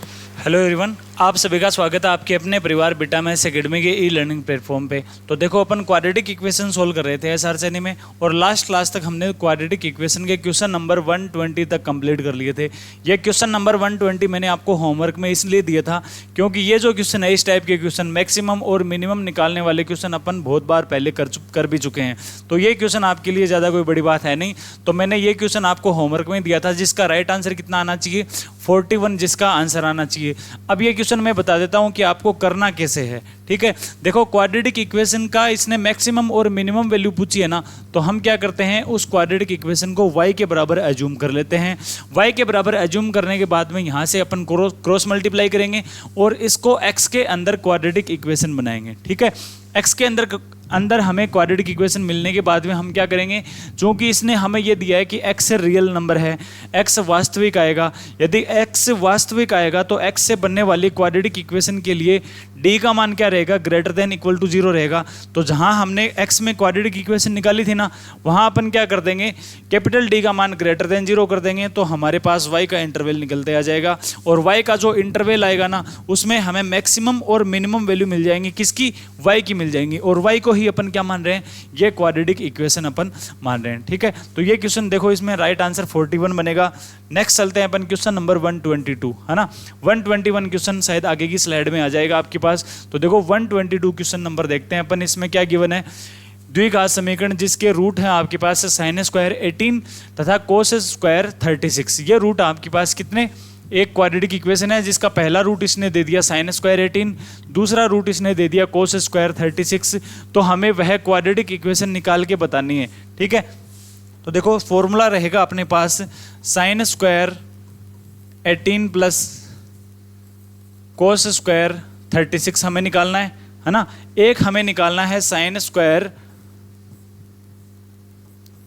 Hello everyone, आप सभी का स्वागत है आपके अपने परिवार बीटा मैथ्स एकेडमी के ई लर्निंग प्लेटफॉर्म पे। तो देखो, अपन क्वाड्रेटिक इक्वेशन सोल्व कर रहे थे एसआर श्रेणी में, और लास्ट क्लास तक हमने क्वाड्रेटिक इक्वेशन के क्वेश्चन नंबर 120 तक कंप्लीट कर लिए थे। ये क्वेश्चन नंबर 120 मैंने आपको होमवर्क में इसलिए दिया था क्योंकि ये जो क्वेश्चन है, इस टाइप के क्वेश्चन मैक्सिमम और मिनिमम निकालने वाले क्वेश्चन अपन बहुत बार पहले कर भी चुके हैं। तो ये क्वेश्चन आपके लिए ज़्यादा कोई बड़ी बात है नहीं। तो मैंने ये क्वेश्चन आपको होमवर्क में दिया था, जिसका राइट आंसर कितना आना चाहिए, 41 जिसका आंसर आना चाहिए। अब ये क्वेश्चन मैं बता देता हूं कि आपको करना कैसे है। ठीक है, देखो, क्वाड्रेटिक इक्वेशन का इसने मैक्सिमम और मिनिमम वैल्यू पूछी है ना, तो हम क्या करते हैं, उस क्वाड्रेटिक इक्वेशन को y के बराबर एज्यूम कर लेते हैं। y के बराबर एज्यूम करने के बाद में यहाँ से अपन क्रॉस मल्टीप्लाई करेंगे और इसको x के अंदर क्वाड्रेटिक इक्वेशन बनाएंगे। ठीक है, x के अंदर हमें क्वाड्रेटिक इक्वेशन मिलने के बाद में हम क्या करेंगे, क्योंकि इसने हमें ये दिया है कि x रियल नंबर है, x वास्तविक आएगा। यदि x वास्तविक आएगा तो x से बनने वाली क्वाड्रेटिक इक्वेशन के लिए d का मान क्या रहेगा, ग्रेटर देन इक्वल टू 0 रहेगा। तो जहां हमने x में क्वाड्रेटिक इक्वेशन निकाली थी ना, वहां अपन क्या कर देंगे, कैपिटल D का मान ग्रेटर देन 0 कर देंगे, तो हमारे पास y का इंटरवल निकलते आ जाएगा। और y का जो इंटरवल आएगा ना, उसमें हमें मैक्सिमम और मिनिमम वैल्यू मिल जाएंगी। किसकी, y की मिल जाएंगी। और y को ही अपन क्या मान रहे हैं, ये क्वाड्रेटिक इक्वेशन अपन मान रहे हैं। ठीक है, तो ये क्वेश्चन देखो, इसमें राइट आंसर 41 बनेगा। नेक्स्ट चलते हैं अपन क्वेश्चन नंबर 122, है ना। 121 क्वेश्चन शायद आगे की स्लाइड में आ जाएगा आपके पास। तो देखो 122 क्वेश्चन नंबर देखते हैं अपन। इसमें क्या गिवन है, द्विघात समीकरण जिसके रूट है आपके पास साइन स्क्वायर 18 तथा कोस स्क्वायर 36। ये रूट आपके पास कितने, एक क्वाड्रेटिक इक्वेशन है जिसका पहला रूट इसने दे दिया साइन स्क्वायर 18, दूसरा रूट इसने दे दिया कोस स्क्वायर 36। तो हमें वह क्वाड्रेटिक इक्वेशन निकाल के बतानी है। ठीक है, तो देखो फॉर्मूला रहेगा अपने पास sine square 18 plus cos square 36 हमें निकालना है ना। एक हमें निकालना है sine square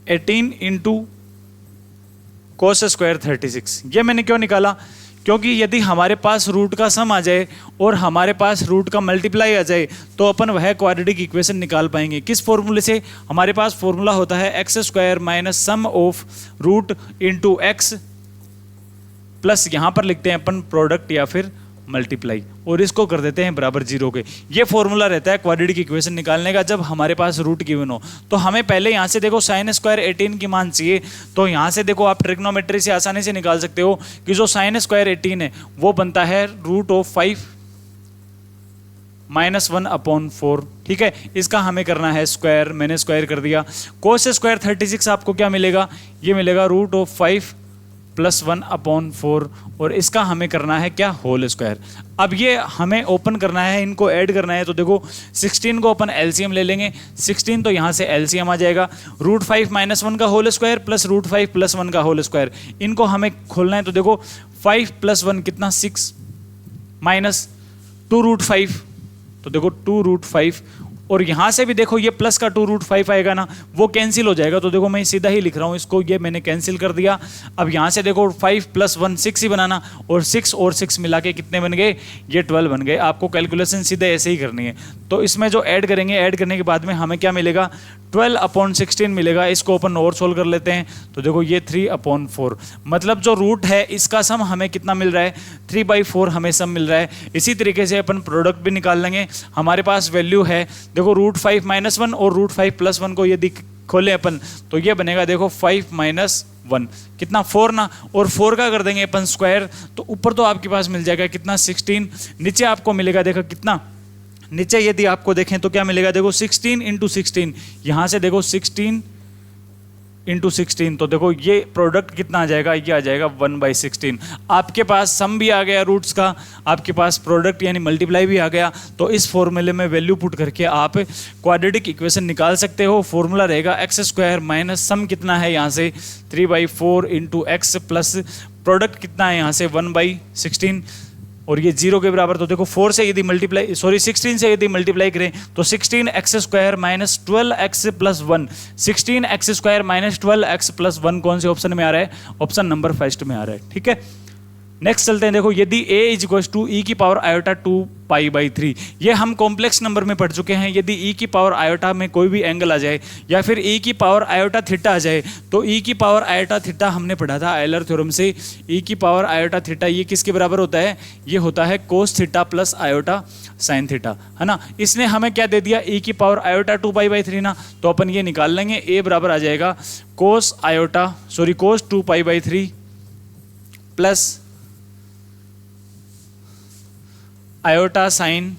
18 into cos square 36। ये मैंने क्यों निकाला, क्योंकि यदि हमारे पास रूट का सम आ जाए और हमारे पास रूट का मल्टीप्लाई आ जाए तो अपन वह क्वाड्रेटिक इक्वेशन निकाल पाएंगे। किस फॉर्मूले से, हमारे पास फॉर्मूला होता है x square minus sum of root into x plus, यहां पर लिखते हैं अपन प्रोडक्ट या फिर मल्टीप्लाई, और इसको कर देते हैं बराबर 0 के। ये फॉर्मूला रहता है क्वाड्रेटिक इक्वेशन निकालने का जब हमारे पास रूट गिवन हो। तो हमें पहले यहाँ से देखो साइन स्क्वायर 18 की मान चाहिए। तो यहाँ से देखो आप ट्रिग्नोमेट्री से आसानी से निकाल सकते हो कि जो साइन स्क्वायर 18 है वो बनता है रूट ऑफ 5 माइनस 1/4। ठीक है, इसका हमें करना है स्क्वायर, मैंने स्क्वायर कर दिया। कोस स्क्वायर 36 आपको क्या मिलेगा, ये मिलेगा रूट ऑफ 5 प्लस 1/4, और इसका हमें करना है क्या, होल स्क्वायर। अब ये हमें ओपन करना है, इनको ऐड करना है। तो देखो 16 को अपन एलसीएम ले लेंगे, 16 तो यहाँ से एलसीएम आ जाएगा, रूट 5 माइनस 1 का whole square plus root 5 plus 1 का होल स्क्वायर। इनको हमें खोलना है। तो देखो 5 प्लस 1 कितना, 6 माइनस 2 रूट 5, तो देखो 2 रूट 5, और यहां से भी देखो ये प्लस का 2 रूट 5 आएगा ना, वो कैंसिल हो जाएगा। तो देखो मैं सीधा ही लिख रहा हूं इसको, ये मैंने कैंसिल कर दिया। अब यहां से देखो 5 प्लस 1 6 ही बनाना, और 6 और 6 मिला के कितने बन गए, ये 12 बन गए। आपको कैलकुलेशन सीधे ऐसे ही करनी है। तो इसमें जो ऐड करेंगे, ऐड करने के बाद में हमें क्या मिलेगा, 12/16 मिलेगा। इसको अपन और सोल्व कर लेते हैं। तो देखो ये 3/4, मतलब जो रूट है इसका सम हमें कितना मिल रहा है, 3/4 हमें सम मिल रहा है। इसी तरीके से अपन प्रोडक्ट भी निकाल लेंगे। हमारे पास वैल्यू है, देखो रूट 5 माइनस 1 और रूट 5 प्लस 1 को यदि खोले अपन, तो ये बनेगा देखो 5 माइनस 1 कितना, 4 ना, और 4 का कर देंगे अपन स्क्वायर, तो ऊपर तो आपके पास मिल जाएगा कितना, 16। नीचे आपको मिलेगा देखो कितना, नीचे यदि आपको देखें तो क्या मिलेगा, देखो 16 इंटू 16, यहां से देखो 16 इंटू 16, तो देखो ये प्रोडक्ट कितना आ जाएगा, ये आ जाएगा 1/16। आपके पास सम भी आ गया रूट्स का, आपके पास प्रोडक्ट यानी मल्टीप्लाई भी आ गया। तो इस फॉर्मूले में वैल्यू पुट करके आप क्वाड्रेटिक इक्वेशन निकाल सकते हो। फॉर्मूला रहेगा एक्स स्क्वायर माइनस सम कितना है यहाँ से 3/4 इंटू एक्स प्लस प्रोडक्ट कितना है यहाँ से 1/16, और ये 0 के बराबर। तो देखो 4 से यदि मल्टीप्लाई, सॉरी 16 से यदि मल्टीप्लाई करें तो 16x square minus 12x plus 1, 16x square minus 12x plus 1 कौन से ऑप्शन में आ रहा है, ऑप्शन नंबर फर्स्ट में आ रहा है। ठीक है, नेक्स्ट चलते हैं। देखो यदि a is equal to e की पावर आयोटा 2 2π/3। ये हम कॉम्प्लेक्स नंबर में पढ़ चुके हैं। यदि e की पावर आयोटा में कोई भी एंगल आ जाए या फिर e की पावर आयोटा थीटा आ जाए तो e की पावर आयोटा थीटा हमने पढ़ा था आयलर थ्योरम से, e की पावर आयोटा थीटा ये किसके बराबर होता है, ये होता है cos theta plus iota sine theta, है ना। इसने हमें क्या दे दिया, e की पावर आयोटा 2π/3 ना, तो अपन ये निकाल लेंगे, a बराबर आ जाएगा कोस 2π/3 प्लस आयोटा साइन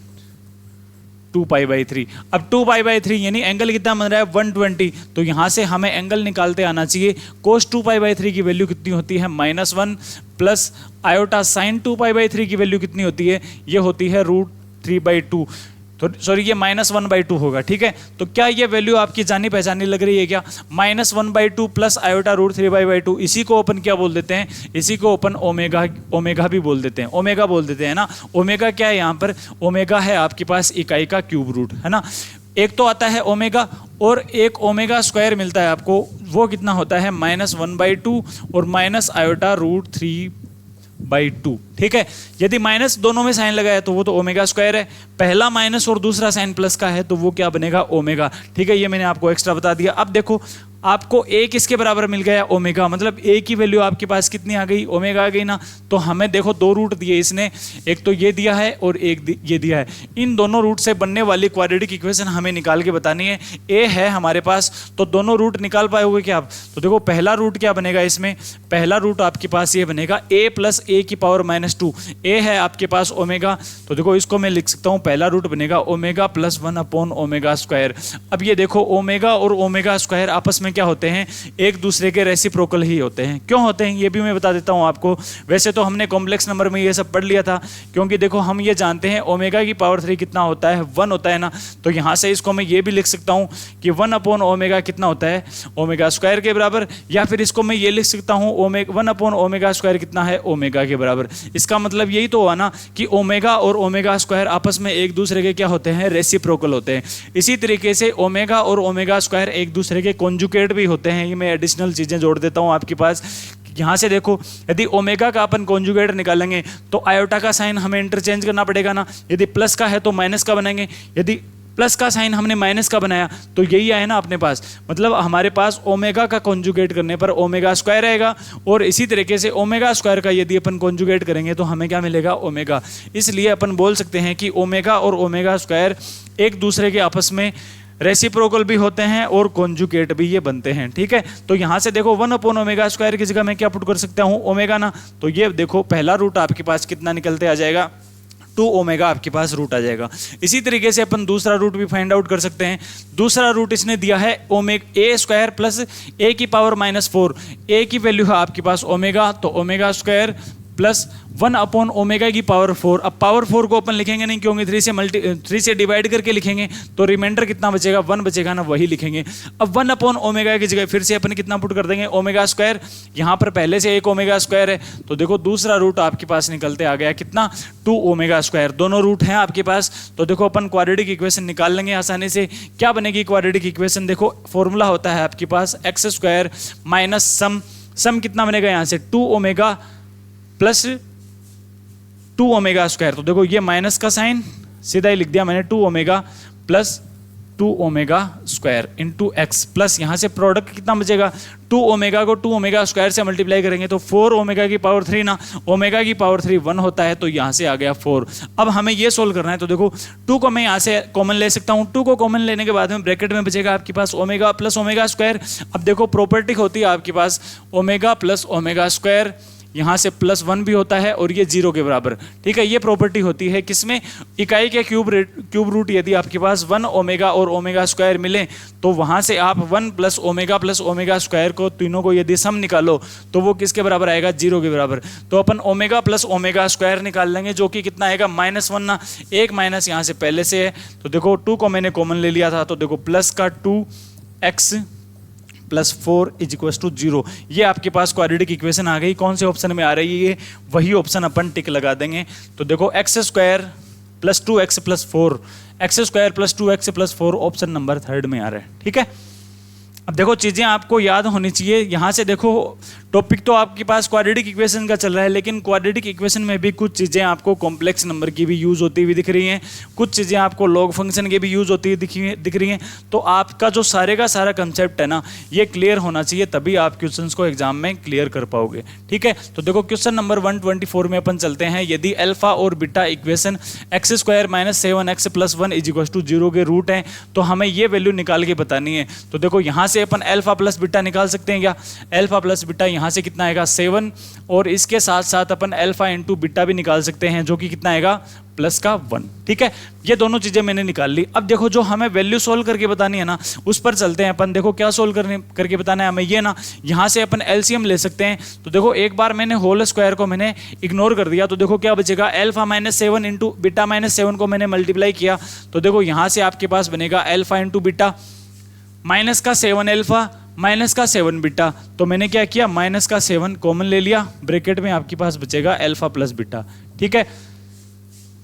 2π/3। अब 2π/3 यानी एंगल कितना बन रहा है 120, तो यहां से हमें एंगल निकालते आना चाहिए। कोस 2π/3 की वैल्यू कितनी होती है -1 प्लस आयोटा साइन 2π/3 की वैल्यू कितनी होती है, ये होती है √3/2, तो सॉरी ये -1/2 होगा, ठीक है। तो क्या ये वैल्यू आपकी जानी पहचानी लग रही है क्या, -1/2 प्लस आयोटा √3/2, इसी को अपन क्या बोल देते हैं, इसी को अपन ओमेगा भी बोल देते हैं, ओमेगा बोल देते हैं ना। ओमेगा क्या है यहाँ पर, ओमेगा है आपके पास इकाई का क्यूब रूट, है ना। एक तो आता है ओमेगा और एक ओमेगा स्क्वायर मिलता है आपको, वो कितना होता है -1/2 और माइनस आयोटा √3/2, ठीक है। यदि माइनस दोनों में साइन लगाया तो वो तो ओमेगा स्क्वायर है, पहला माइनस और दूसरा साइन प्लस का है तो वो क्या बनेगा ओमेगा, ठीक है। ये मैंने आपको एक्स्ट्रा बता दिया। अब देखो आपको a किसके बराबर मिल गया ओमेगा, मतलब a की वैल्यू आपके पास कितनी आ गई, ओमेगा आ गई ना। तो हमें देखो दो रूट दिए इसने, एक तो ये दिया है और एक ये दिया है, इन दोनों रूट से बनने वाली क्वाड्रेटिक इक्वेशन हमें निकाल के बतानी है। a है हमारे पास तो दोनों रूट निकाल पाओगे क्या आप, तो देखो पहला रूट क्या बनेगा इसमें, पहला रूट आपके पास ये बनेगा a प्लस a की पावर -2, a है आपके पास ओमेगा, तो देखो इसको मैं लिख सकता हूँ, पहला रूट बनेगा ओमेगा प्लस 1/ओमेगा²। अब ये देखो ओमेगा और ओमेगा स्क्वायर आपस में क्या होते हैं, एक दूसरे के रेसिप्रोकल ही होते हैं। क्यों होते हैं ये भी मैं बता देता हूं आपको। वैसे तो हमने कॉम्प्लेक्स नंबर में ये सब पढ़ लिया था, क्योंकि देखो हम ये जानते हैं ओमेगा की पावर 3 कितना होता है 1 होता है ना, तो यहां से इसको मैं ये भी लिख सकता हूं कि 1/ओमेगा कितना होता है ओमेगा स्क्वायर के बराबर, या फिर इसको मैं ये लिख सकता हूं 1/ओमेगा स्क्वायर कितना है ओमेगा के बराबर। इसका मतलब यही तो हुआ ना कि ओमेगा और ओमेगा स्क्वायर आपस में एक दूसरे के क्या होते हैं, रेसिप्रोकल होते हैं। इसी तरीके से ओमेगा और ओमेगा स्क्वायर एक दूसरे के कॉन्जुगेट भी होते हैं। ये मैं एडिशनल चीजें जोड़ देता हूं आपके पास। यहां से देखो यदि ओमेगा का अपन कॉन्जुगेट निकालेंगे तो आयोटा का साइन हमें इंटरचेंज करना पड़ेगा ना, यदि प्लस का है तो माइनस का बनाएंगे, यदि प्लस का साइन हमने माइनस का बनाया तो यही आया ना अपने पास, मतलब हमारे पास ओमेगा का कॉन्जुगेट करने पर ओमेगा स्क्वायर रहेगा, और इसी तरीके से ओमेगा स्क्वायर का यदि अपन कॉन्जुगेट करेंगे तो हमें क्या मिलेगा ओमेगा। इसलिए अपन बोल सकते हैं कि ओमेगा और ओमेगा स्क्वायर एक दूसरे के आपस में रेसिप्रोकल भी होते हैं और कॉन्जुगेट भी ये बनते हैं, ठीक है। तो यहां से देखो 1/ओमेगा² की जगह मैं क्या पुट कर सकता हूं ओमेगा ना, तो ये देखो पहला रूट आपके पास कितना निकलते आ जाएगा 2 ओमेगा आपके पास रूट आ जाएगा। इसी तरीके से अपन दूसरा रूट भी फाइंड आउट कर सकते हैं। दूसरा रूट इसने दिया है a² प्लस a की पावर -4, a की वैल्यू है आपके पास ओमेगा, तो ओमेगा² प्लस 1/ओमेगा की पावर 4। अब पावर 4 को अपन लिखेंगे नहीं, क्योंकि 3 से डिवाइड करके लिखेंगे तो रिमाइंडर कितना बचेगा 1 बचेगा ना, वही लिखेंगे। अब 1/ओमेगा की जगह फिर से अपन कितना पुट कर देंगे ओमेगा², यहाँ पर पहले से एक ओमेगा² है, तो देखो दूसरा रूट आपके पास निकलते आ गया कितना 2 ओमेगा²। दोनों रूट हैं आपके पास, तो देखो अपन क्वाड्रेटिक इक्वेशन निकाल लेंगे आसानी से। क्या बनेगी क्वाड्रेटिक इक्वेशन, देखो फॉर्मूला होता है आपके पास x² माइनस सम कितना बनेगा यहाँ से 2 ओमेगा प्लस 2 ओमेगा²। तो देखो ये माइनस का साइन सीधा ही लिख दिया मैंने, 2 omega plus 2 omega into x, plus यहाँ से प्रोडक्ट कितना बचेगा 2 ओमेगा को 2 ओमेगा² से मल्टीप्लाई करेंगे तो 4 ओमेगा की पावर 3 ना, ओमेगा की पावर 3 1 होता है, तो यहाँ से आ गया 4। अब हमें ये सोल्व करना है, तो देखो 2 को मैं यहाँ से कॉमन ले सकता हूँ, 2 को कॉमन लेने के बाद में ब्रैकेट में बचेगा आपके पास ओमेगा प्लस ओमेगा²। अब देखो प्रॉपर्टी होती है आपके पास ओमेगा प्लस ओमेगा², यहाँ से +1 भी होता है और ये 0 के बराबर, ठीक है। ये प्रॉपर्टी होती है किसमें, इकाई के क्यूब रूट यदि आपके पास 1 ओमेगा और ओमेगा² मिले तो वहाँ से आप 1 प्लस ओमेगा² को तीनों को यदि सम निकालो तो वो किसके बराबर आएगा 0 के बराबर। तो अपन ओमेगा प्लस ओमेगा² निकाल लेंगे, जो कि कितना आएगा -1 ना, एक माइनस यहाँ से पहले से है, तो देखो 2 को मैंने कॉमन ले लिया था, तो देखो प्लस का 2x प्लस 4 = 0। ये आपके पास क्वाड्रेटिक इक्वेशन आ गई। कौन से ऑप्शन में आ रही है, वही ऑप्शन अपन टिक लगा देंगे। तो देखो x² plus 2x plus 4, x² plus 2x plus 4 option number 3 में आ रहा है, ठीक है। अब देखो चीजें आपको याद होनी चाहिए। यहाँ से देखो टॉपिक तो आपके पास क्वाड्रेटिक इक्वेशन का चल रहा है, लेकिन क्वाड्रेटिक इक्वेशन में भी कुछ चीज़ें आपको कॉम्प्लेक्स नंबर की भी यूज़ होती हुई दिख रही हैं, कुछ चीज़ें आपको लॉग फंक्शन की भी यूज़ होती हुई दिख रही हैं। तो आपका जो सारे का सारा कंसेप्ट है ना, ये क्लियर होना चाहिए, तभी आप क्वेश्चंस को एग्जाम में क्लियर कर पाओगे। ठीक है, तो देखो क्वेश्चन नंबर 124 में अपन चलते हैं। यदि अल्फा और बीटा इक्वेशन x² - 7x + 1 = 0 के रूट हैं, तो हमें ये वैल्यू निकाल के बतानी है। तो देखो यहाँ से अपन अल्फा प्लस बीटा निकाल सकते हैं क्या? अल्फा प्लस बीटा यहाँ से कितना आएगा 7, और इसके साथ साथ अपन अल्फा इंटू बीटा भी निकाल सकते हैं, जो कि कितना आएगा प्लस का 1। ठीक है, ये दोनों चीजें मैंने निकाल ली। अब देखो जो हमें वैल्यू सोल्व करके बतानी है ना, उस पर चलते हैं अपन। देखो क्या सोल्व करके बताना है हमें, ये ना यहाँ से अपन एलसीएम ले सकते हैं। तो देखो एक बार मैंने होल स्क्वायर को मैंने इग्नोर कर दिया, तो देखो क्या बचेगा, अल्फा -7 इंटू बीटा -7 को मैंने मल्टीप्लाई किया, तो देखो यहाँ से आपके पास बनेगा अल्फा इंटू बीटा माइनस का 7 अल्फा माइनस का 7 बीटा। तो मैंने क्या किया, माइनस का 7 कॉमन ले लिया, ब्रैकेट में आपके पास बचेगा अल्फा प्लस बीटा। ठीक है,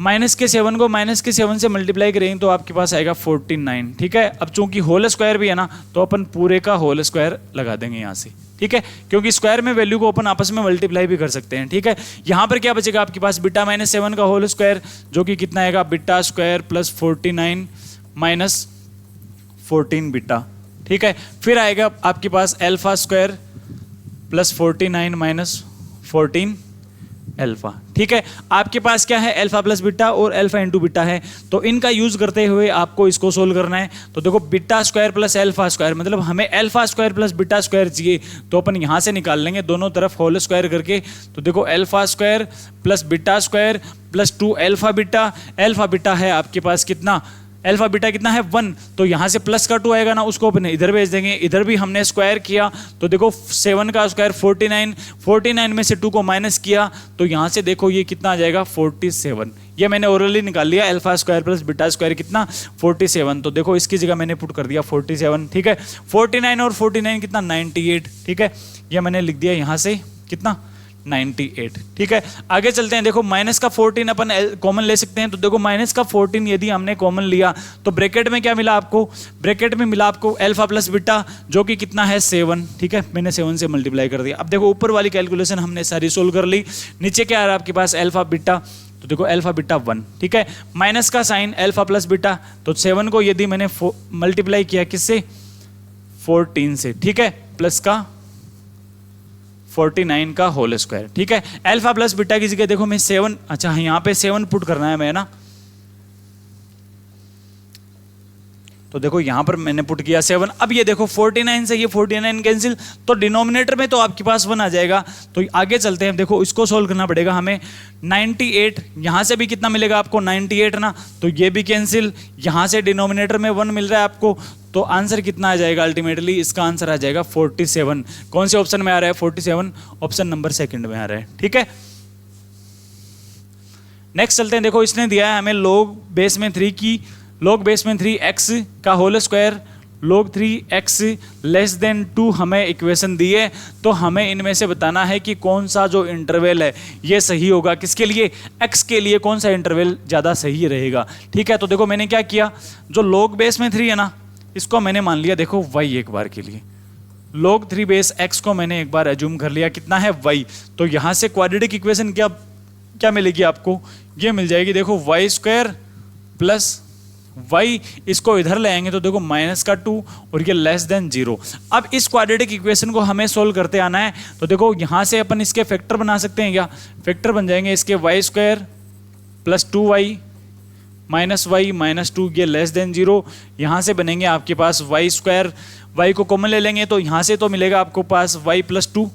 माइनस के 7 को माइनस के 7 से मल्टीप्लाई करेंगे तो आपके पास आएगा 49। ठीक है, अब चूंकि होल स्क्वायर भी है ना, तो अपन पूरे का होल स्क्वायर लगा देंगे यहाँ से। ठीक है, क्योंकि स्क्वायर में वैल्यू को अपन आपस में मल्टीप्लाई भी कर सकते हैं। ठीक है, यहाँ पर क्या बचेगा आपके पास, बीटा -7 का होल स्क्वायर, जो कि कितना आएगा, beta square plus 49 minus 14 beta. ठीक है, फिर आएगा आपके पास alpha square plus 49 minus 14 alpha. ठीक है, आपके पास क्या है, अल्फा प्लस बीटा और अल्फा इंटू बीटा है, तो इनका यूज करते हुए आपको इसको सोल्व करना है। तो देखो beta square plus alpha square, मतलब हमें alpha square plus beta square चाहिए, तो अपन यहाँ से निकाल लेंगे दोनों तरफ होल स्क्वायर करके। तो देखो alpha square plus beta square plus 2 alpha beta है आपके पास कितना, अल्फा बीटा कितना है 1, तो यहाँ से प्लस का 2 आएगा ना, उसको अपन इधर भेज देंगे। इधर भी हमने स्क्वायर किया, तो देखो 7 का स्क्वायर 49 में से 2 को माइनस किया, तो यहाँ से देखो ये कितना आ जाएगा 47। ये मैंने ओरली निकाल लिया, alpha square plus beta square कितना 47। तो देखो इसकी जगह मैंने पुट कर दिया 47। ठीक है, 49 और 49 कितना 98। ठीक है, ये मैंने लिख दिया यहाँ से कितना 98। ठीक है, आगे चलते हैं। देखो माइनस का 14 अपन कॉमन ले सकते हैं, तो देखो माइनस का 14 यदि हमने कॉमन लिया तो ब्रैकेट में क्या मिला आपको, ब्रैकेट में मिला आपको अल्फा प्लस बीटा, जो कि कितना है 7। ठीक है, मैंने 7 से मल्टीप्लाई कर दिया। अब देखो ऊपर वाली कैलकुलेशन हमने सारी सोल्व कर ली, नीचे क्या आ रहा है आपके पास अल्फा बीटा, तो देखो अल्फा बीटा 1। ठीक है, माइनस का साइन अल्फा प्लस बीटा, तो 7 को यदि मैंने मल्टीप्लाई किया किससे 14 से, ठीक है, प्लस का 49 का होल स्क्वायर। ठीक है, अल्फा प्लस बीटा की जगह देखो मैं 7, अच्छा यहाँ पे 7 पुट करना है मैं ना, तो देखो यहाँ पर मैंने पुट किया 7। अब ये देखो 49 से ये 49 कैंसिल, तो डिनोमिनेटर में तो आपके पास 1 आ जाएगा। तो आगे चलते हैं, देखो इसको सोल्व करना पड़ेगा हमें। 98 यहाँ से भी कितना मिलेगा आपको 98 ना, तो ये भी कैंसिल, यहाँ से डिनोमिनेटर में 1 मिल रहा है आपको, तो आंसर कितना आ जाएगा अल्टीमेटली, इसका आंसर आ जाएगा 47। कौन से ऑप्शन में आ रहा है 47, ऑप्शन नंबर 2 में आ रहा है। ठीक है, नेक्स्ट चलते हैं। देखो इसने दिया है हमें log बेस में 3 x का whole square log 3x less than 2 हमें इक्वेशन दी है, तो हमें इनमें से बताना है कि कौन सा जो इंटरवल है ये सही होगा, किसके लिए, x के लिए कौन सा इंटरवल ज़्यादा सही रहेगा। ठीक है, तो देखो मैंने क्या किया, जो log बेस में 3 है ना, इसको मैंने मान लिया देखो y एक बार के लिए, log 3 बेस x को मैंने एक बार एज्यूम कर लिया, कितना है y। तो यहाँ से क्वाड्रेटिक इक्वेशन क्या मिलेगी आपको, ये मिल जाएगी देखो y स्क्वायर प्लस y, इसको इधर ले आएंगे तो देखो माइनस का 2 और ये लेस देन 0। अब इस क्वाड्रेटिक इक्वेशन को हमें सोल्व करते आना है, तो देखो यहाँ से अपन इसके फैक्टर बना सकते हैं क्या, फैक्टर बन जाएंगे इसके y square plus 2y minus y minus 2, ये लेस देन 0। यहाँ से बनेंगे आपके पास y स्क्वायर, y को कॉमन ले लेंगे तो यहाँ से तो मिलेगा आपको पास y प्लस 2,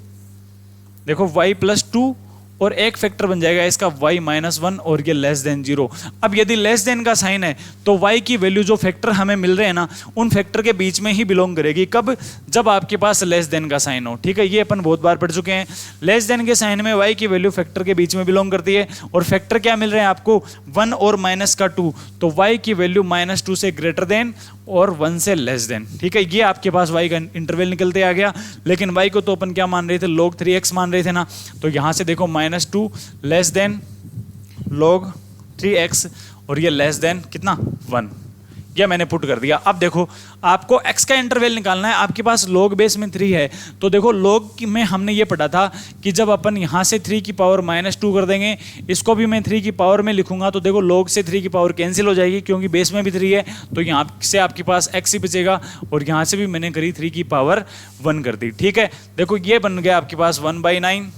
देखो y प्लस 2 और एक फैक्टर बन जाएगा इसका y माइनस 1 और ये लेस देन 0। अब यदि लेस देन का साइन है तो y की वैल्यू जो फैक्टर हमें मिल रहे हैं ना, उन फैक्टर के बीच में ही बिलोंग करेगी। कब, जब आपके पास लेस देन का साइन हो। ठीक है, ये अपन बहुत बार पढ़ चुके हैं, लेस देन के साइन में y की वैल्यू फैक्टर के बीच में बिलोंग करती है, और फैक्टर क्या मिल रहे हैं आपको 1 और माइनस का 2, तो y की वैल्यू -2 से ग्रेटर देन और 1 से लेस देन। ठीक है, ये आपके पास y का इंटरवल निकलते आ गया, लेकिन y को तो अपन क्या मान रहे थे, log 3x मान रहे थे ना, तो यहाँ से देखो -2 लेस देन log 3x और ये लेस देन कितना 1, ये मैंने पुट कर दिया। अब देखो आपको x का इंटरवल निकालना है, आपके पास log बेस में 3 है, तो देखो log में हमने ये पढ़ा था कि जब अपन यहाँ से 3 की पावर -2 कर देंगे, इसको भी मैं 3 की पावर में लिखूंगा, तो देखो log से 3 की पावर कैंसिल हो जाएगी क्योंकि बेस में भी 3 है, तो यहाँ से आपके पास x ही बचेगा, और यहाँ से भी मैंने करी 3 की पावर 1 कर दी। ठीक है, देखो ये बन गया आपके पास 1/9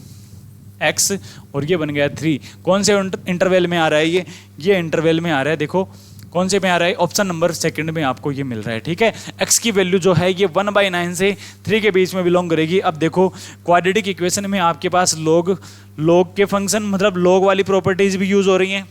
x, और ये बन गया 3। कौन से इंटरवल में आ रहा है ये इंटरवल में आ रहा है, देखो कौन से में आ रहा है, ऑप्शन नंबर सेकंड में आपको ये मिल रहा है। ठीक है, x की वैल्यू जो है ये 1/9 से 3 के बीच में बिलोंग करेगी। अब देखो क्वाड्रेटिक इक्वेशन में आपके पास log के फंक्शन मतलब log वाली प्रॉपर्टीज भी यूज हो रही हैं,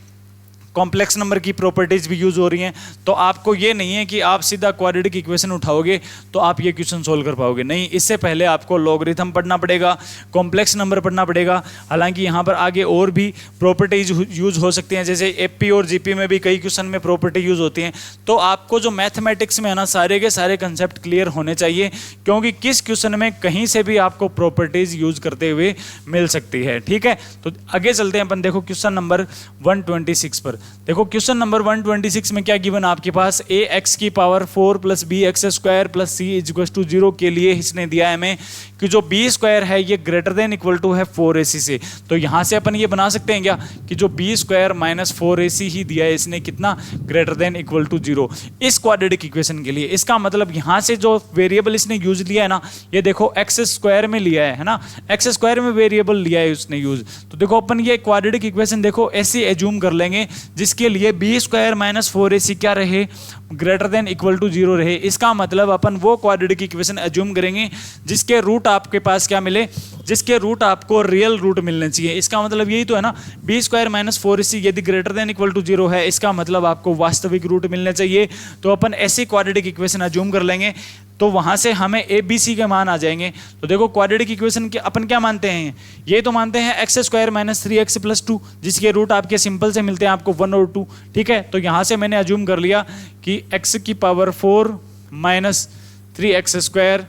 कॉम्प्लेक्स नंबर की प्रॉपर्टीज भी यूज हो रही हैं, तो आपको ये नहीं है कि आप सीधा क्वाड्रेटिक इक्वेशन उठाओगे तो आप ये क्वेश्चन सोल्व कर पाओगे, नहीं, इससे पहले आपको लॉगरिथम पढ़ना पड़ेगा, कॉम्प्लेक्स नंबर पढ़ना पड़ेगा। हालांकि यहाँ पर आगे और भी प्रॉपर्टीज यूज हो सकती हैं, जैसे एपी और जीपी में भी कई क्वेश्चन में प्रॉपर्टी यूज होती हैं। तो आपको जो मैथमेटिक्स में है ना, सारे के सारे कंसेप्ट क्लियर होने चाहिए, क्योंकि किस क्वेश्चन में कहीं से भी आपको प्रॉपर्टीज यूज करते हुए मिल सकती है। ठीक है, तो आगे चलते हैं अपन, देखो क्वेश्चन नंबर 126 पर। देखो क्वेश्चन नंबर 126 में क्या गिवन आपके पास, ए एक्स की power 4 plus B x square plus c equal to 0 के लिए इसने दिया है हमें कि जो बी स्क्वायर है ये ग्रेटर देन इक्वल टू है 4ac से। तो यहाँ से अपन ये बना सकते हैं क्या कि जो बी स्क्वायर माइनस 4ac ही दिया है इसने, कितना, ग्रेटर देन इक्वल टू 0 इस क्वाड्रेटिक इक्वेशन के लिए। इसका मतलब यहाँ से जो वेरिएबल इसने यूज लिया है ना, ये देखो एक्स स्क्वायर में लिया है ना, एक्स स्क्वायर में वेरिएबल लिया है उसने यूज। तो देखो अपन ये क्वाड्रेटिक इक्वेशन देखो ऐसे एज्यूम कर लेंगे जिसके लिए बी स्क्वायर माइनस 4ac क्या रहे, ग्रेटर देन इक्वल टू 0 रहे। इसका मतलब अपन वो क्वाड्रेटिक इक्वेशन एज्यूम करेंगे जिसके रूट आपके पास क्या मिले, जिसके रूट आपको रियल रूट मिलने चाहिए। इसका मतलब यही तो है ना, बी स्क्वायर माइनस 4ac यदि ग्रेटर देन इक्वल टू 0 है, इसका मतलब आपको वास्तविक रूट मिलने चाहिए। तो अपन ऐसी क्वाड्रेटिक इक्वेशन एज्यूम कर लेंगे, तो वहां से हमें ए बी सी के मान आ जाएंगे। तो देखो क्वाड्रेटिक इक्वेशन के अपन क्या मानते हैं, ये तो मानते हैं x square minus 3x plus 2, जिसके रूट आपके सिंपल से मिलते हैं आपको 1 और 2। ठीक है, तो यहां से मैंने एज्यूम कर लिया कि x की power 4 minus 3x square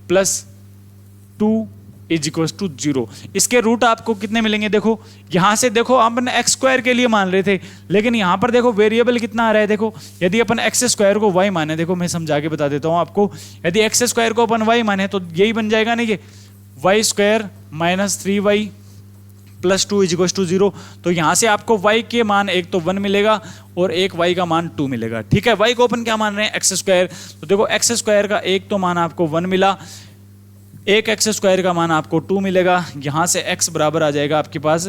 plus 2 is equal to 0। इसके रूट आपको कितने मिलेंगे, देखो यहां से देखो अपन एक्स स्क्वायर के लिए मान रहे थे, लेकिन यहां पर देखो वेरिएबल कितना आ रहा है, देखो यदि अपन एक्स स्क्वायर को y माने, देखो मैं समझा के बता देता हूं आपको, यदि एक्स स्क्वायर को अपन y माने तो यही बन जाएगा ना, ये y square minus 3y plus 2 is equal to 0। तो यहां से आपको y के मान एक तो 1 मिलेगा और एक y का मान 2 मिलेगा। ठीक है, y को अपन क्या मान रहे हैं, एक्स स्क्वायर, तो देखो एक्स स्क्वायर का एक तो मान आपको 1 मिला, एक एक्स स्क्वायर का मान आपको 2 मिलेगा। यहाँ से x बराबर आ जाएगा आपके पास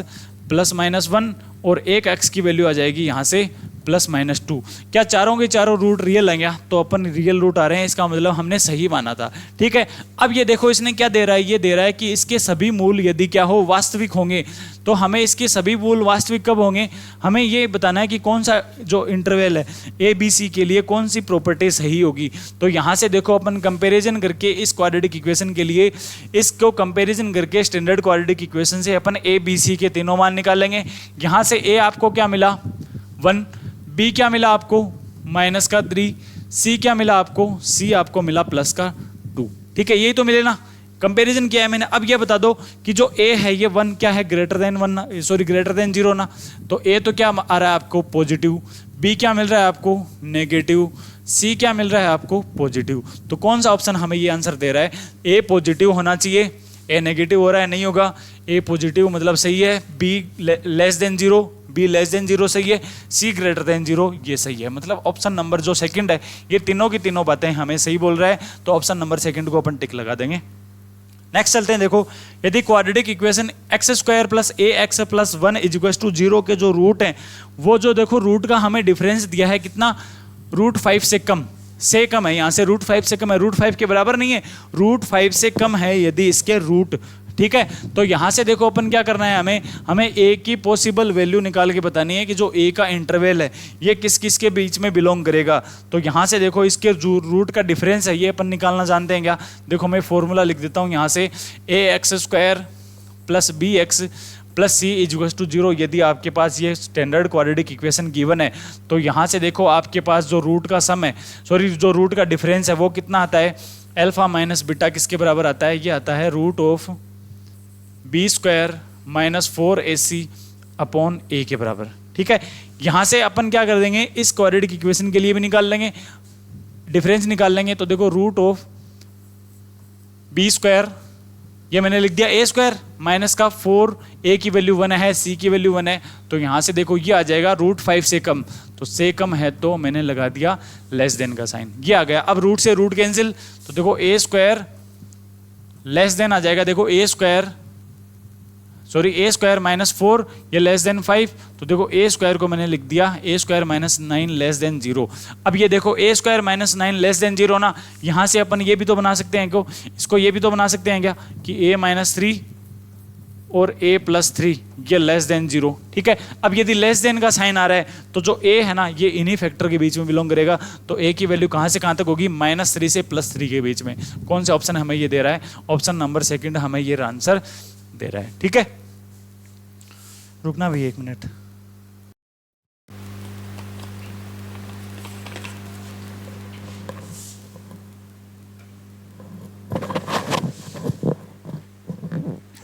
प्लस माइनस 1 और एक x की वैल्यू आ जाएगी यहाँ से प्लस माइनस 2। क्या चारों के चारों रूट रियल हैं क्या, तो अपन रियल रूट आ रहे हैं, इसका मतलब हमने सही माना था। ठीक है, अब ये देखो इसने क्या दे रहा है, ये दे रहा है कि इसके सभी मूल यदि क्या हो, वास्तविक होंगे। तो हमें इसके सभी मूल वास्तविक कब होंगे, हमें ये बताना है कि कौन सा जो इंटरवल है ए बी सी के लिए कौन सी प्रॉपर्टी सही होगी। तो यहाँ से देखो अपन कंपेरिजन करके इस क्वाड्रेटिक इक्वेशन के लिए, इसको कंपेरिजन करके स्टैंडर्ड क्वाड्रेटिक इक्वेशन से अपन ए बी सी के तीनों मान निकालेंगे। यहाँ से ए आपको क्या मिला 1, बी क्या मिला आपको माइनस का 3, सी क्या मिला आपको, सी आपको मिला प्लस का 2। ठीक है, यही तो मिले ना, कंपैरिजन किया है मैंने। अब ये बता दो कि जो ए है ये 1 क्या है, ग्रेटर देन 1 ना, सॉरी ग्रेटर देन 0 ना, तो ए तो क्या आ रहा है आपको पॉजिटिव, बी क्या मिल रहा है आपको नेगेटिव, सी क्या मिल रहा है आपको पॉजिटिव। तो कौन सा ऑप्शन हमें ये आंसर दे रहा है, ए पॉजिटिव होना चाहिए, ए नेगेटिव हो रहा है, नहीं होगा, ए पॉजिटिव मतलब सही है, be less than 0, be less than 0 सही है, सी ग्रेटर देन 0 ये सही है। मतलब ऑप्शन नंबर जो सेकंड है ये तीनों की तीनों बातें हमें सही बोल रहा है, तो ऑप्शन नंबर सेकंड को अपन टिक लगा देंगे। नेक्स्ट चलते हैं, देखो यदि quadratic equation x square plus a x plus 1 is equal to 0 के जो रूट हैं, वो जो देखो रूट का हमें डिफरेंस दिया है कितना, रूट 5 से कम है, यहाँ से रूट 5 से कम है, रूट 5 के बराबर नहीं है, रूट 5 से कम है यदि इसके रूट। ठीक है, तो यहाँ से देखो अपन क्या करना है, हमें ए की पॉसिबल वैल्यू निकाल के बतानी है कि जो ए का इंटरवल है ये किस किस के बीच में बिलोंग करेगा। तो यहाँ से देखो इसके जो रूट का डिफरेंस है ये अपन निकालना जानते हैं क्या, देखो मैं फॉर्मूला लिख देता हूँ यहाँ से, A x square plus B x plus C is equal to 0। यदि आपके पास ये स्टैंडर्ड क्वाड्रेटिक इक्वेशन गिवन है तो यहाँ से देखो आपके पास जो रूट का सम है, सॉरी जो रूट का डिफरेंस है वो कितना आता है, अल्फा माइनस बीटा किसके बराबर आता है, ये आता है root of B square minus 4ac upon A के बराबर। ठीक है, यहाँ से अपन क्या कर देंगे, इस क्वाड्रेटिक इक्वेशन के लिए भी निकाल लेंगे, डिफरेंस निकाल लेंगे तो देखो रूट ऑफ बी स्क्वायर, ये मैंने लिख दिया ए स्क्वायर माइनस का 4, ए की वैल्यू 1 है, सी की वैल्यू 1 है, तो यहाँ से देखो ये आ जाएगा रूट 5 से कम, तो से कम है तो मैंने लगा दिया लेस देन का साइन, ये आ गया। अब रूट से रूट कैंसिल, तो देखो ए स्क्वायर लेस देन आ जाएगा, देखो ए स्क्वायर माइनस 4 ये लेस देन 5, तो देखो ए स्क्वायर को मैंने लिख दिया ए स्क्वायर माइनस 9 लेस देन 0। अब ये देखो ए स्क्वायर माइनस 9 लेस देन 0 ना, यहाँ से अपन ये भी तो बना सकते हैं, क्यों इसको ये भी तो बना सकते हैं क्या कि ए माइनस 3 और ए प्लस 3 ये लेस देन 0, ठीक है। अब यदि लेस देन का साइन आ रहा है तो जो ए है ना ये इन्हीं फैक्टर के बीच में बिलोंग करेगा, तो ए की वैल्यू कहाँ से कहाँ तक होगी, -3 से +3 के बीच में। कौन सा ऑप्शन हमें ये दे रहा है, ऑप्शन नंबर सेकंड हमें ये आंसर दे रहा है, ठीक है। रुकना भैया 1 मिनट।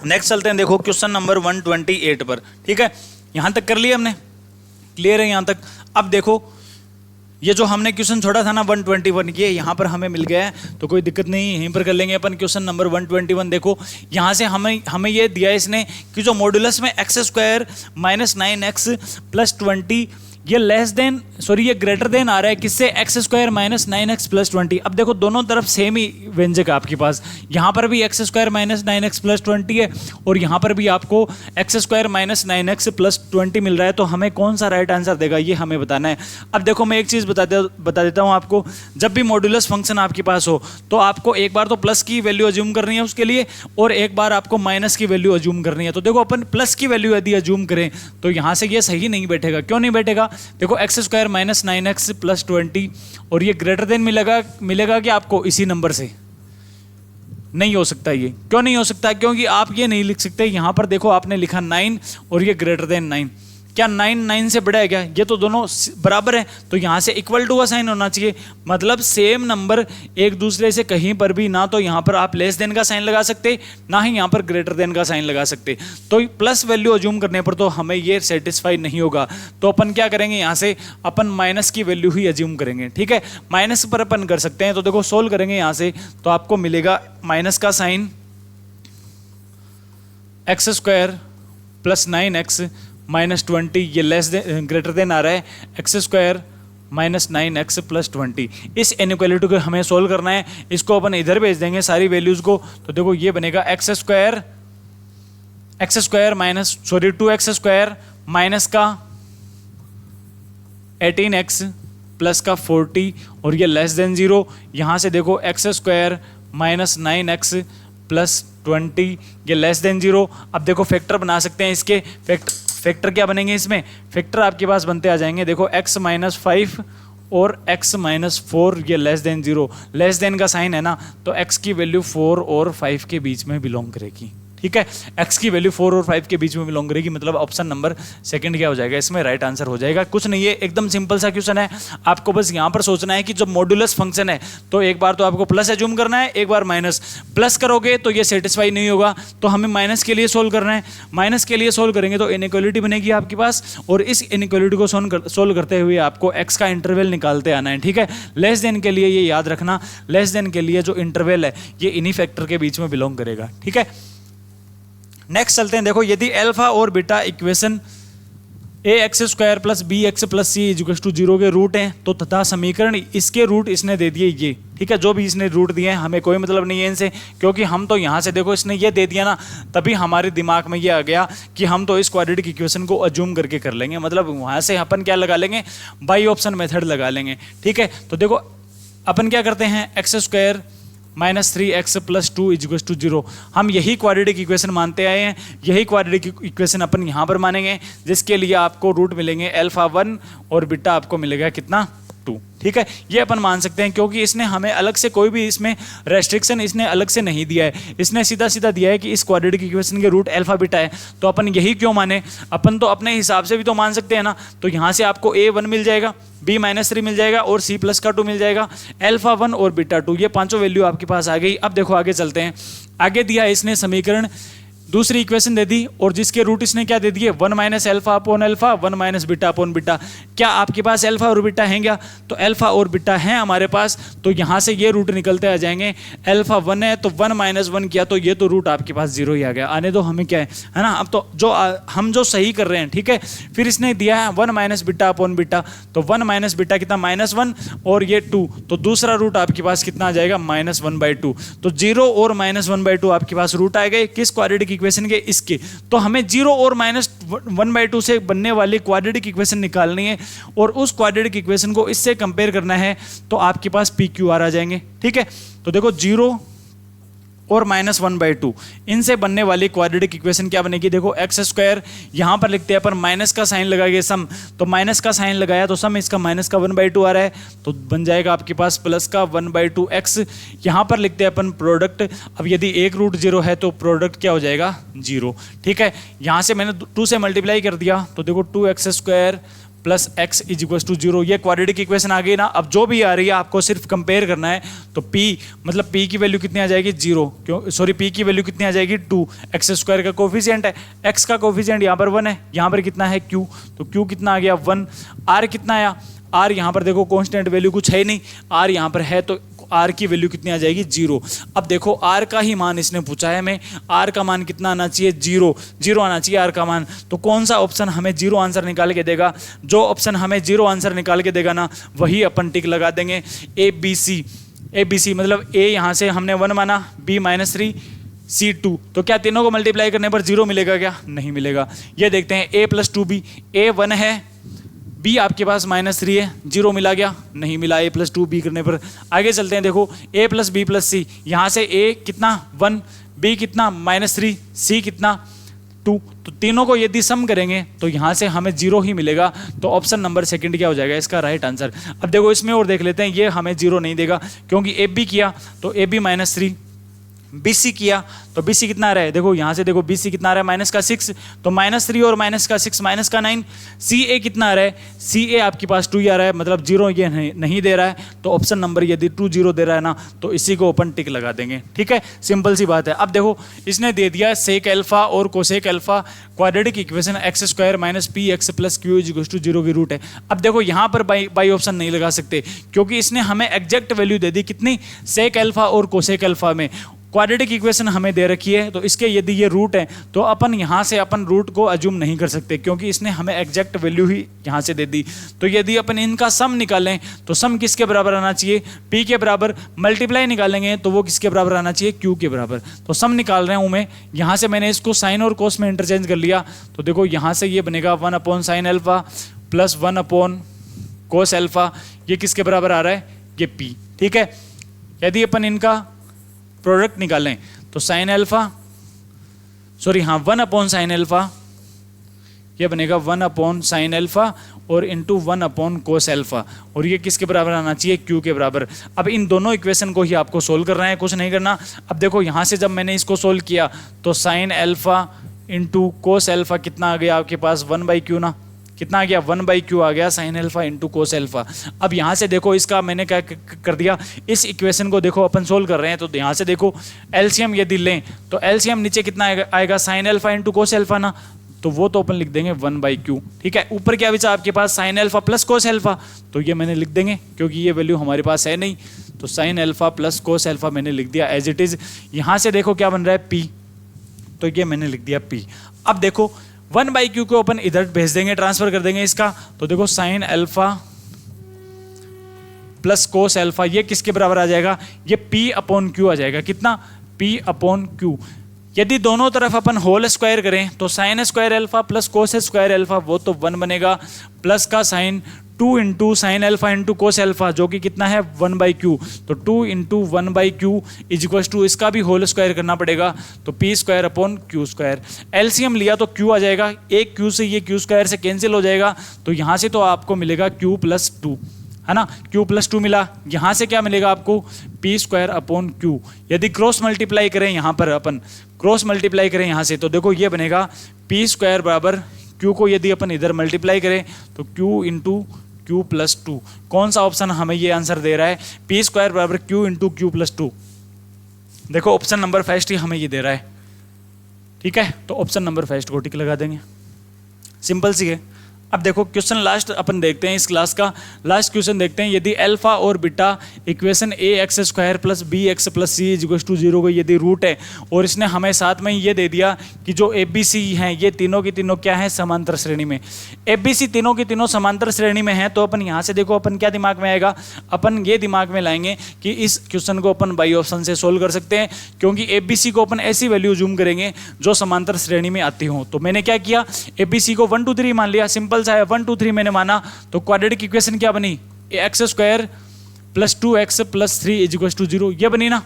नेक्स्ट चलते हैं, देखो क्वेश्चन नंबर 128 पर, ठीक है। यहां तक कर लिया हमने, क्लियर है यहां तक। अब देखो ये जो हमने क्वेश्चन छोड़ा था ना 121, ये यहाँ पर हमें मिल गया है, तो कोई दिक्कत नहीं, यहीं पर कर लेंगे अपन क्वेश्चन नंबर 121। देखो यहाँ से हमें ये दिया है इसने कि जो मॉड्यूलस में x² माइनस 9x प्लस 20 ये ये ग्रेटर देन आ रहा है किससे, x² माइनस 9x प्लस 20। अब देखो दोनों तरफ सेम ही व्यंजक आपके पास, यहाँ पर भी x² माइनस 9x प्लस 20 है और यहाँ पर भी आपको x² माइनस 9x प्लस 20 मिल रहा है, तो हमें कौन सा राइट आंसर देगा ये हमें बताना है। अब देखो मैं एक चीज़ बता देता हूँ आपको, जब भी मॉड्यूलस फंक्शन आपके पास हो तो आपको एक बार तो प्लस की वैल्यू अज्यूम करनी है उसके लिए, और एक बार आपको माइनस की वैल्यू अज्यूम करनी है। तो देखो अपन प्लस की वैल्यू यदि अज्यूम करें तो यहाँ से ये सही नहीं बैठेगा, क्यों नहीं बैठेगा, देखो x² माइनस 9x प्लस 20 और ये ग्रेटर देन मिलेगा कि आपको इसी नंबर से, नहीं हो सकता। ये क्यों नहीं हो सकता, क्योंकि आप ये नहीं लिख सकते, यहां पर देखो आपने लिखा 9 और ये ग्रेटर देन 9, क्या 9 से बड़ा है क्या, ये तो दोनों बराबर है, तो यहाँ से इक्वल टू का साइन होना चाहिए, मतलब सेम नंबर एक दूसरे से कहीं पर भी ना तो यहाँ पर आप लेस देन का साइन लगा सकते, ना ही यहाँ पर ग्रेटर देन का साइन लगा सकते, तो प्लस वैल्यू अज्यूम करने पर तो हमें ये सेटिस्फाई नहीं होगा। तो अपन क्या करेंगे, यहाँ से अपन माइनस की वैल्यू ही अज्यूम करेंगे, ठीक है। माइनस पर अपन कर सकते हैं, तो देखो सोल्व करेंगे यहाँ से, तो आपको मिलेगा माइनस का sign x² plus 9x minus 20 ये लेस देन ग्रेटर देन आ रहा है x² माइनस 9x प्लस 20। इस इनइक्वालिटी को हमें सोल्व करना है, इसको अपन इधर भेज देंगे सारी वैल्यूज को, तो देखो ये बनेगा x² माइनस 2x² माइनस का 18x प्लस का 40 और ये लेस देन 0। यहाँ से देखो x² माइनस 9x प्लस 20 ये लेस देन 0। अब देखो फैक्टर बना सकते हैं इसके, फैक्टर क्या बनेंगे इसमें, फैक्टर आपके पास बनते आ जाएंगे, देखो x माइनस 5 और x माइनस 4 ये लेस देन 0, लेस देन का साइन है ना, तो x की वैल्यू 4 और 5 के बीच में बिलोंग करेगी, ठीक है। x की वैल्यू 4 और 5 के बीच में बिलोंग करेगी, मतलब ऑप्शन नंबर सेकंड क्या हो जाएगा, इसमें राइट आंसर हो जाएगा। कुछ नहीं है, एकदम सिंपल सा क्वेश्चन है, आपको बस यहाँ पर सोचना है कि जब मॉड्यूलस फंक्शन है तो एक बार तो आपको प्लस अज्यूम करना है, एक बार माइनस। प्लस करोगे तो ये सेटिस्फाई नहीं होगा, तो हमें माइनस के लिए सोल्व करना है, माइनस के लिए सोल्व करेंगे तो इनइक्वालिटी बनेगी आपके पास, और इस इनइक्वालिटी को सोल्व करते हुए आपको x का इंटरवल निकालते आना है, ठीक है। लेस देन के लिए ये याद रखना, लेस देन के लिए जो इंटरवल है ये इन्हीं फैक्टर के बीच में बिलोंग करेगा, ठीक है। नेक्स्ट चलते हैं, देखो यदि अल्फा और beta equation ax² plus bx plus c equal to 0 के रूट हैं, तो तथा समीकरण इसके रूट इसने दे दिए ये, ठीक है। जो भी इसने रूट दिए हैं हमें कोई मतलब नहीं है इनसे, क्योंकि हम तो यहाँ से देखो इसने ये दे दिया ना, तभी हमारे दिमाग में ये आ गया कि हम तो इस क्वाड्रेटिक इक्वेशन को अज्यूम करके कर लेंगे, मतलब वहाँ से अपन क्या लगा लेंगे, बाई ऑप्शन मेथड लगा लेंगे, ठीक है। तो देखो अपन क्या करते हैं, x² minus 3x plus 2 equal to 0, हम यही क्वाड्रेटिक इक्वेशन मानते आए हैं, यही क्वाड्रेटिक इक्वेशन अपन यहाँ पर मानेंगे, जिसके लिए आपको रूट मिलेंगे अल्फा 1 और बीटा आपको मिलेगा कितना 2, ठीक है। ये अपन मान सकते हैं, क्योंकि इसने हमें अलग से कोई भी इसमें रेस्ट्रिक्शन इसने अलग से नहीं दिया है, इसने सीधा सीधा दिया है कि इस क्वाड्रेटिक इक्वेशन के रूट अल्फा बीटा है, तो अपन यही क्यों माने, अपन तो अपने हिसाब से भी तो मान सकते हैं ना। तो यहाँ से आपको a1 मिल जाएगा, b-3 मिल जाएगा और c प्लस का 2 मिल जाएगा, अल्फा 1 और बीटा 2 ये पांचों वैल्यू आपके पास आ गई। अब देखो आगे चलते हैं, आगे दिया है इसने समीकरण दूसरी इक्वेशन दे दी और जिसके रूट इसने क्या दे दिए 1 minus alpha upon alpha 1 minus beta upon beta. क्या आपके पास एल्फा और बीटा हैं क्या? तो एल्फा और बीटा हैं हमारे पास, तो यहाँ से ये रूट निकलते आ जाएंगे। एल्फा 1 है तो 1 माइनस 1 किया तो ये तो रूट आपके पास 0 ही आ गया। आने दो, हमें क्या है ना, अब तो हम जो सही कर रहे हैं, ठीक है। फिर इसने दिया है 1 माइनस बीटा अपॉन बीटा, तो 1 माइनस बीटा कितना -1 और ये 2, तो दूसरा रूट आपके पास कितना आ जाएगा -1/2। तो 0 और -1/2 आपके पास रूट आ गए किस क्वाड्रेटिक इक्वेशन के? इसके। तो हमें 0 और -1/2 से बनने वाली क्वाड्रेटिक इक्वेशन निकालनी है और उस क्वाड्रेटिक इक्वेशन को इससे कंपेयर करना है, तो आपके पास PQR आ जाएंगे, ठीक है। तो देखो 0 और -1/2 इनसे बनने वाली क्वाड्रेटिक इक्वेशन क्या बनेगी? देखो x², यहां पर लिखते हैं पर माइनस का साइन लगाएंगे सम, तो माइनस का साइन लगाया तो सम इसका माइनस का 1/2 आ रहा है, तो बन जाएगा आपके पास प्लस का 1/2x। यहां पर लिखते हैं अपन प्रोडक्ट, अब यदि एक रूट 0 है तो प्रोडक्ट क्या हो जाएगा 0, ठीक है। यहां से मैंने 2 से मल्टीप्लाई कर दिया, तो देखो 2x² plus x is equal to 0, ये क्वाड्रेटिक इक्वेशन आ गई ना। अब जो भी आ रही है आपको सिर्फ कंपेयर करना है, तो p मतलब p की वैल्यू कितनी आ जाएगी 0, क्यों सॉरी p की वैल्यू कितनी आ जाएगी 2, x² का कोफिशिएंट है, x का कोफिशिएंट यहाँ पर 1 है, यहाँ पर कितना है q, तो q कितना आ गया 1, r कितना आया, r यहाँ पर देखो कांस्टेंट वैल्यू कुछ है ही नहीं, r यहाँ पर है तो r की वैल्यू कितनी आ जाएगी 0। अब देखो r का ही मान इसने पूछा है हमें, r का मान कितना आना चाहिए 0 आना चाहिए r का मान। तो कौन सा ऑप्शन हमें 0 आंसर निकाल के देगा? जो ऑप्शन हमें 0 आंसर निकाल के देगा ना, वही अपन टिक लगा देंगे। ए बी सी मतलब a यहाँ से हमने 1 माना, b -3 C 2, तो क्या तीनों को मल्टीप्लाई करने पर 0 मिलेगा क्या? नहीं मिलेगा। ये देखते हैं a + 2b, a 1 है, b आपके पास -3 है, 0 मिला क्या? नहीं मिला। a + 2b करने पर आगे चलते हैं, देखो a + b + c, यहाँ से a कितना 1, b कितना -3, c कितना 2, तो तीनों को यदि सम करेंगे तो यहाँ से हमें 0 ही मिलेगा। तो ऑप्शन नंबर सेकंड क्या हो जाएगा इसका राइट आंसर। अब देखो इसमें और देख लेते हैं, ये हमें 0 नहीं देगा क्योंकि ab किया तो ab -3, BC किया तो BC कितना आ रहा है, देखो यहाँ से देखो BC कितना आ रहा है -6, तो -3 और -6 -9, CA कितना आ रहा है, CA आपके पास 2 ही आ रहा है, मतलब 0 ये नहीं दे रहा है, तो ऑप्शन नंबर यदि 2 0 दे रहा है ना, तो इसी को ओपन टिक लगा देंगे, ठीक है। सिंपल सी बात है। अब देखो इसने दे दिया सेक एल्फा और cosec alpha quadratic equation x² - px + q = 0 की रूट है। अब देखो यहाँ पर बाई ऑप्शन नहीं लगा सकते क्योंकि इसने हमें एग्जैक्ट वैल्यू दे दी कितनी, सेक एल्फा और कोसेक एल्फा में। क्वाड्रेटिक इक्वेशन हमें दे रखी है, तो इसके यदि ये रूट है तो अपन यहाँ से अपन रूट को अज्यूम नहीं कर सकते क्योंकि इसने हमें एग्जैक्ट वैल्यू ही यहाँ से दे दी। तो यदि अपन इनका सम निकालें तो सम किसके बराबर आना चाहिए, p के बराबर, मल्टीप्लाई निकालेंगे तो वो किसके बराबर आना चाहिए, q के बराबर। तो सम निकाल रहा हूँ मैं, यहाँ से मैंने इसको साइन और कोस में इंटरचेंज कर लिया, तो देखो यहाँ से ये बनेगा 1/sin alpha plus 1/cos alpha, ये किसके बराबर आ रहा है, ये p, ठीक है। यदि अपन इनका प्रोडक्ट निकालें तो sin एल्फा, सॉरी हाँ 1/sin एल्फा, ये बनेगा 1/sin एल्फा और इंटू 1/cos एल्फा, और ये किसके बराबर आना चाहिए, q के बराबर। अब इन दोनों इक्वेशन को ही आपको सोल्व करना है, कुछ नहीं करना। अब देखो यहाँ से जब मैंने इसको सोल्व किया तो sin alpha into cos alpha कितना आ गया आपके पास 1/q ना, कितना आ गया 1/q आ गया sin alpha into cos alpha. अब यहाँ से देखो इसका मैंने क्या कर दिया, इस इक्वेशन को देखो अपन सोल्व कर रहे हैं, तो यहाँ से देखो एलसीएम यदि लें तो एलसीएम नीचे कितना आएगा sin alpha into cos alpha ना, तो वो तो अपन लिख देंगे 1/q, ठीक है। ऊपर क्या बचा आपके पास sin alpha plus cos alpha, तो ये मैंने लिख देंगे क्योंकि ये वैल्यू हमारे पास है नहीं, तो sin alpha plus cos alpha मैंने लिख दिया एज इट इज। यहाँ से देखो क्या बन रहा है p, तो ये मैंने लिख दिया p। अब देखो 1/q को अपन इधर भेज देंगे, ट्रांसफर कर देंगे इसका, तो देखो sin alpha plus cos alpha ये किसके बराबर आ जाएगा, ये p/q आ जाएगा, कितना p/q। यदि दोनों तरफ अपन होल स्क्वायर करें तो sin² alpha plus cos² alpha वो तो 1 बनेगा, प्लस का sine 2 into sine alpha into cos alpha जो कि कितना है 1/q, तो 2 into 1/q is equal to इसका भी होल स्क्वायर करना पड़ेगा, तो p²/q²। एलसीएम लिया तो q आ जाएगा, एक q से ये q² से कैंसिल हो जाएगा, तो यहाँ से तो आपको मिलेगा q+2, है ना, q+2 मिला। यहाँ से क्या मिलेगा आपको p²/q। यदि क्रॉस मल्टीप्लाई करें यहाँ पर अपन क्रॉस मल्टीप्लाई करें यहाँ से, तो देखो ये बनेगा p² बराबर q को यदि अपन इधर मल्टीप्लाई करें तो q इंटू q+2। कौन सा ऑप्शन हमें ये आंसर दे रहा है, p² बराबर q इंटू q+2। देखो ऑप्शन नंबर फर्स्ट ही हमें ये दे रहा है, ठीक है, तो ऑप्शन नंबर फर्स्ट को टिक लगा देंगे, सिंपल सी है। अब देखो क्वेश्चन लास्ट अपन देखते हैं, इस क्लास का लास्ट क्वेश्चन देखते हैं। यदि अल्फा और beta equation a x square plus B x plus C is equal to 0 का यदि रूट है, और इसने हमें साथ में ये दे दिया कि जो ए बी सी हैं ये तीनों की तीनों क्या है, समांतर श्रेणी में। ए बी सी तीनों की तीनों समांतर श्रेणी में है, तो अपन यहाँ से देखो अपन क्या दिमाग में आएगा, अपन ये दिमाग में लाएंगे कि इस क्वेश्चन को अपन बाई ऑप्शन से सोल्व कर सकते हैं, क्योंकि ए बी सी को अपन ऐसी वैल्यू जूम करेंगे जो समांतर श्रेणी में आती हो। तो मैंने क्या किया, ए बी सी को 1 2 3 मान लिया, सिंपल सा है, 1 2 3 मैंने माना, तो क्वाड्रेटिक इक्वेशन क्या बनी, x square plus 2x plus 3 is equal to 0, ये बनी ना।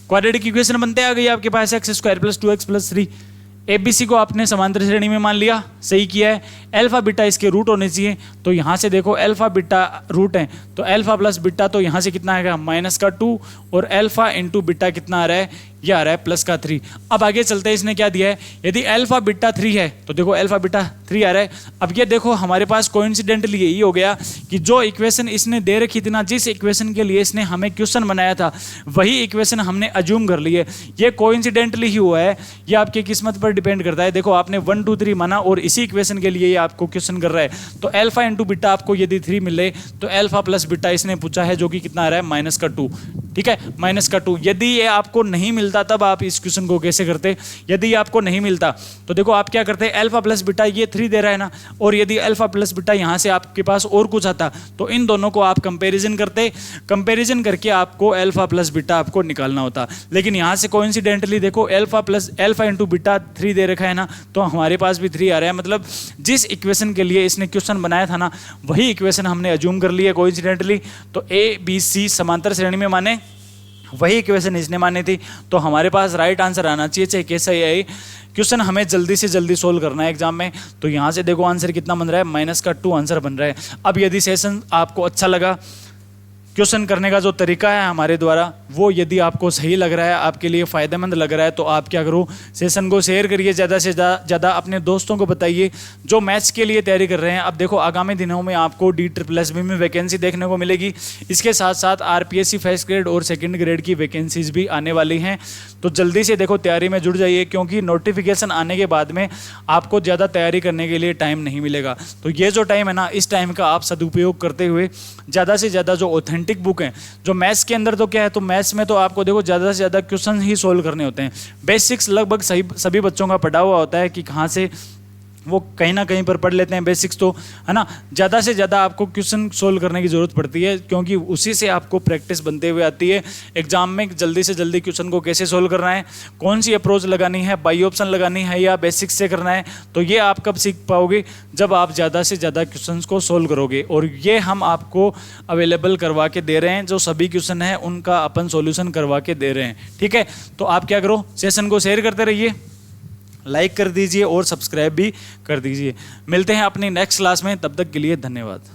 क्वाड्रेटिक इक्वेशन बनते आ गई आपके पास, x square plus 2x plus 3। ABC को आपने समांतर श्रेणी में मान लिया, सही किया है। अल्फा बीटा इसके रूट होने चाहिए, तो यहाँ से देखो अल्फा बीटा रूट है, तो अल्फा प्लस बीटा तो यहाँ से कितना आएगा, -2, और अल्फा इंटू बीटा कितना आ रहा है, ये आ रहा है +3। अब आगे चलते हैं, इसने क्या दिया है, यदि अल्फा बीटा 3 है तो देखो अल्फा बीटा 3 आ रहा है। अब ये देखो हमारे पास कोइंसिडेंटली यही हो गया कि जो इक्वेशन इसने दे रखी थी ना, जिस इक्वेशन के लिए इसने हमें क्वेश्चन बनाया था वही इक्वेशन हमने अज्यूम कर ली है। ये कोइंसिडेंटली ही हुआ है, ये आपकी किस्मत पर डिपेंड करता है। देखो आपने 1 2 3 माना और इसी इक्वेशन के लिए ये आपको क्वेश्चन कर रहा है, तो अल्फा इंटू बीटा आपको यदि 3 मिले तो अल्फा प्लस बीटा इसने पूछा है, जो कि कितना आ रहा है, -2। ठीक है, -2। यदि ये आपको नहीं मिलता तब आप इस क्वेश्चन को कैसे करते, यदि आपको नहीं मिलता तो देखो आप क्या करते, अल्फा प्लस बीटा ये 3 दे रहा है ना, और यदि अल्फा प्लस बीटा यहाँ से आपके पास और कुछ आता तो इन दोनों को आप कंपैरिजन करते, कंपैरिजन करके आपको अल्फा प्लस बीटा आपको निकालना होता। लेकिन यहाँ से कोइंसिडेंटली देखो अल्फा इंटू बीटा 3 दे रखा है ना, तो हमारे पास भी 3 आ रहा है। मतलब जिस इक्वेशन के लिए इसने क्वेश्चन बनाया था ना, वही इक्वेशन हमने अज्यूम कर ली है कोइंसिडेंटली। तो ए बी सी समांतर श्रेणी में माने, वही इक्वेशन इसने मानी थी, तो हमारे पास राइट आंसर आना चाहिए, चाहे कैसा ही आए। क्वेश्चन हमें जल्दी से जल्दी सोल्व करना है एग्जाम में, तो यहाँ से देखो आंसर कितना बन रहा है, -2 आंसर बन रहा है। अब यदि सेशन आपको अच्छा लगा, क्वेश्चन करने का जो तरीका है हमारे द्वारा, वो यदि आपको सही लग रहा है, आपके लिए फ़ायदेमंद लग रहा है, तो आप क्या करो, सेशन को शेयर करिए, ज़्यादा से ज़्यादा अपने दोस्तों को बताइए जो मैथ्स के लिए तैयारी कर रहे हैं। अब देखो आगामी दिनों में आपको DSSB में वैकेंसी देखने को मिलेगी, इसके साथ साथ RPSC फर्स्ट ग्रेड और सेकेंड ग्रेड की वैकेंसीज भी आने वाली हैं। तो जल्दी से देखो तैयारी में जुड़ जाइए, क्योंकि नोटिफिकेशन आने के बाद में आपको ज़्यादा तैयारी करने के लिए टाइम नहीं मिलेगा। तो ये जो टाइम है ना, इस टाइम का आप सदुपयोग करते हुए ज़्यादा से ज़्यादा जो ऑथेंटिक बुक है, जो मैथ्स के अंदर तो क्या है, तो मैथ्स में तो आपको देखो ज़्यादा से ज़्यादा क्वेश्चन ही सोल्व करने होते हैं। बेसिक्स लगभग सभी बच्चों का पढ़ा हुआ होता है कि कहाँ से वो कहीं ना कहीं पर पढ़ लेते हैं बेसिक्स, तो है ना। ज़्यादा से ज़्यादा आपको क्वेश्चन सोल्व करने की ज़रूरत पड़ती है, क्योंकि उसी से आपको प्रैक्टिस बनते हुए आती है। एग्जाम में जल्दी से जल्दी क्वेश्चन को कैसे सोल्व करना है, कौन सी अप्रोच लगानी है, बाई ऑप्शन लगानी है या बेसिक्स से करना है, तो ये आप कब सीख पाओगे, जब आप ज़्यादा से ज़्यादा क्वेश्चन को सोल्व करोगे। और ये हम आपको अवेलेबल करवा के दे रहे हैं, जो सभी क्वेश्चन हैं उनका अपन सोल्यूशन करवा के दे रहे हैं। ठीक है, तो आप क्या करो, सेशन को शेयर करते रहिए, लाइक कर दीजिए और सब्सक्राइब भी कर दीजिए। मिलते हैं अपनी नेक्स्ट क्लास में, तब तक के लिए धन्यवाद।